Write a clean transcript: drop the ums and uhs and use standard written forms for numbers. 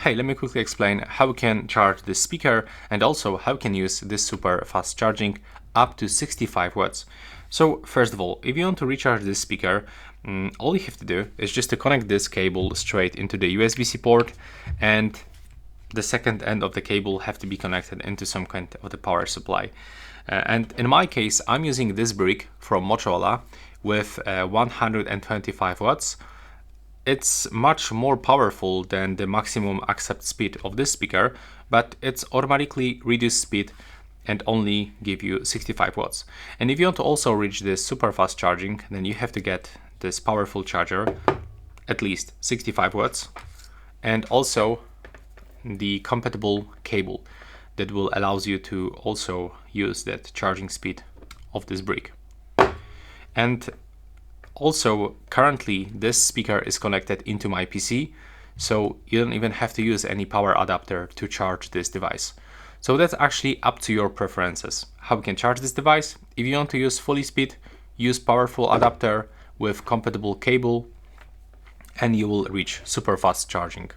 hey, let me quickly explain how we can charge this speaker and also how we can use this super fast charging up to 65 watts. So first of all, if you want to recharge this speaker, all you have to do is just to connect this cable straight into the USB-C port, and the second end of the cable have to be connected into some kind of the power supply. And in my case, I'm using this brick from Motorola with 125 watts. It's much more powerful than the maximum accept speed of this speaker, but it's automatically reduced speed and only give you 65 watts. And if you want to also reach this super fast charging, then you have to get this powerful charger, at least 65 watts, and also the compatible cable that will allows you to also use that charging speed of this brick. And also, currently this speaker is connected into my PC, so you don't even have to use any power adapter to charge this device. So that's actually up to your preferences, how you can charge this device. If you want to use fully speed, use powerful adapter with compatible cable, and you will reach super fast charging.